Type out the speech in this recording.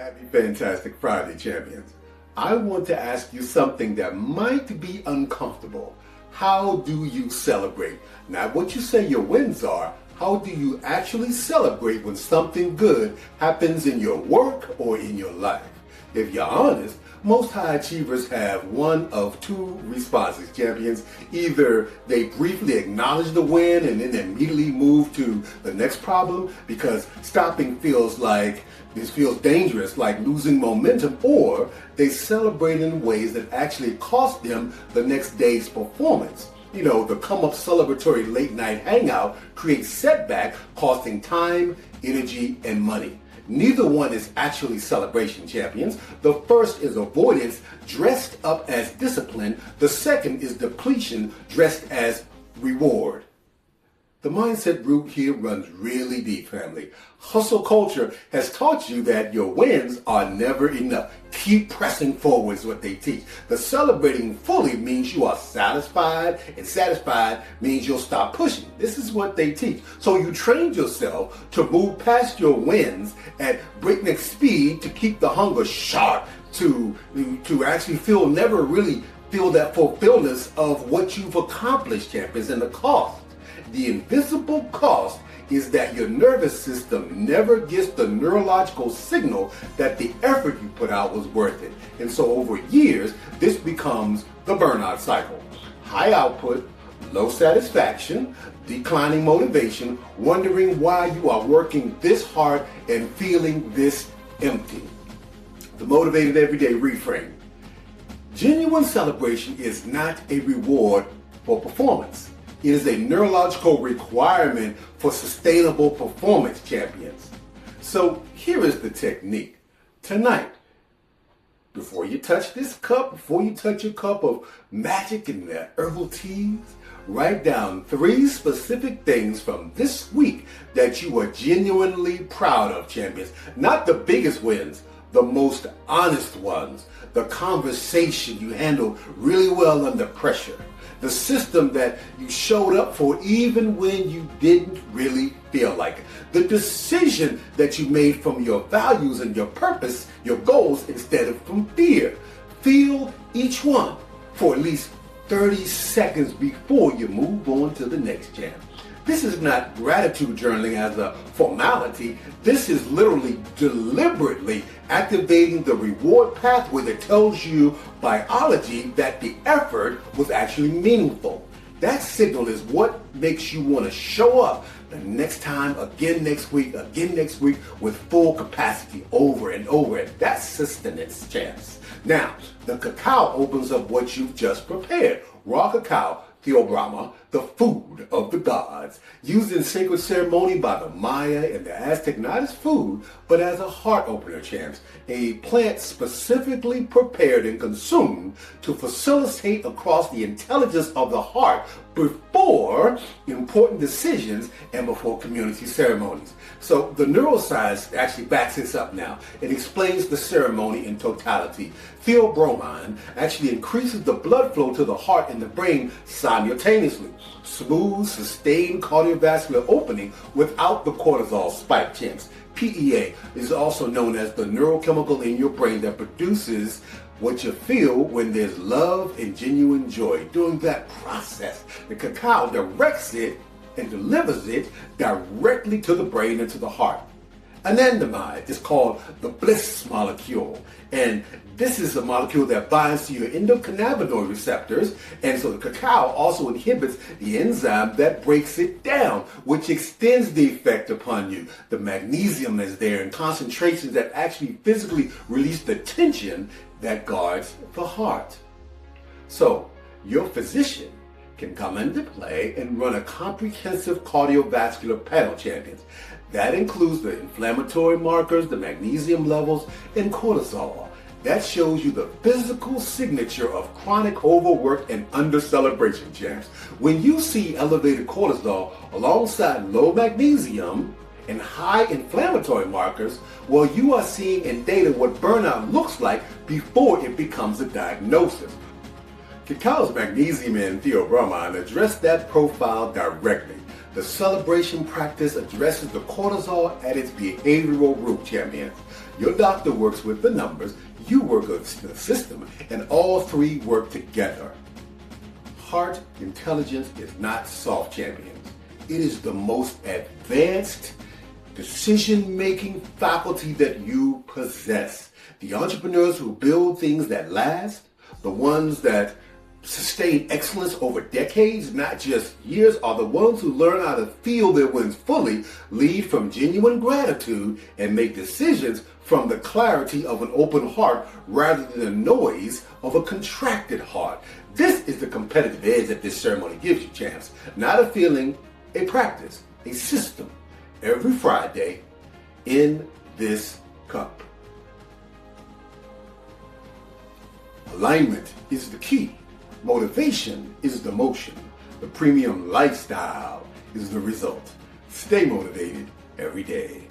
Happy Fantastic Friday, champions. I want to ask you something that might be uncomfortable. How do you celebrate? Not what you say your wins are. How do you actually celebrate when something good happens in your work or in your life? If you're honest, most high achievers have one of two responses, champions. Either they briefly acknowledge the win and then immediately move to the next problem because stopping feels dangerous, like losing momentum, or they celebrate in ways that actually cost them the next day's performance. You know, the come-up celebratory late-night hangout creates setback, costing time, energy, and money. Neither one is actually celebration, champions. The first is avoidance dressed up as discipline. The second is depletion dressed as reward. The mindset root here runs really deep, family. Hustle culture has taught you that your wins are never enough. Keep pressing forward is what they teach. The celebrating fully means you are satisfied, and satisfied means you'll stop pushing. This is what they teach. So you trained yourself to move past your wins at breakneck speed to keep the hunger sharp, to actually never really feel that fulfillment of what you've accomplished, champions, and the cost. The invisible cost is that your nervous system never gets the neurological signal that the effort you put out was worth it. And so over years, this becomes the burnout cycle. High output, low satisfaction, declining motivation, wondering why you are working this hard and feeling this empty. The motivated everyday reframe. Genuine celebration is not a reward for performance. It is a neurological requirement for sustainable performance, champions. So here is the technique. Tonight, before you touch this cup, before you touch your cup of magic and herbal teas, write down 3 specific things from this week that you are genuinely proud of, champions. Not the biggest wins, the most honest ones. The conversation you handled really well under pressure. The system that you showed up for even when you didn't really feel like it. The decision that you made from your values and your purpose, your goals, instead of from fear. Feel each one for at least 30 seconds before you move on to the next jam. This is not gratitude journaling as a formality. This is literally deliberately activating the reward pathway that tells you biology that the effort was actually meaningful. That signal is what makes you want to show up the next time, again next week with full capacity over and over. That's sustenance, champs. Now, the cacao opens up what you've just prepared. Raw cacao, Theobromine, the food of the gods, used in sacred ceremony by the Maya and the Aztec, not as food, but as a heart opener, champs. A plant specifically prepared and consumed to facilitate across the intelligence of the heart before important decisions and before community ceremonies. So the neuroscience actually backs this up now. It explains the ceremony in totality. Theobromine actually increases the blood flow to the heart and the brain simultaneously. Smooth, sustained cardiovascular opening without the cortisol spike, champs. PEA is also known as the neurochemical in your brain that produces what you feel when there's love and genuine joy. During that process, the cacao directs it and delivers it directly to the brain and to the heart. Anandamide is called the bliss molecule, and this is a molecule that binds to your endocannabinoid receptors, and so the cacao also inhibits the enzyme that breaks it down, which extends the effect upon you. The magnesium is there in concentrations that actually physically release the tension that guards the heart. So your physician can come into play and run a comprehensive cardiovascular panel, champions. That includes the inflammatory markers, the magnesium levels, and cortisol. That shows you the physical signature of chronic overwork and under-celebration, champs. When you see elevated cortisol alongside low magnesium and high inflammatory markers, well, you are seeing in data what burnout looks like before it becomes a diagnosis. Cacao's magnesium and theobromine address that profile directly. The celebration practice addresses the cortisol at its behavioral root, champions. Your doctor works with the numbers, you work with the system, and all three work together. Heart intelligence is not soft, champions. It is the most advanced decision-making faculty that you possess. The entrepreneurs who build things that last, the ones that sustain excellence over decades, not just years, are the ones who learn how to feel their wins fully, lead from genuine gratitude, and make decisions from the clarity of an open heart rather than the noise of a contracted heart. This is the competitive edge that this ceremony gives you, champs. Not a feeling, a practice, a system. Every Friday in this cup. Alignment is the key. Motivation is the motion. The premium lifestyle is the result. Stay motivated every day.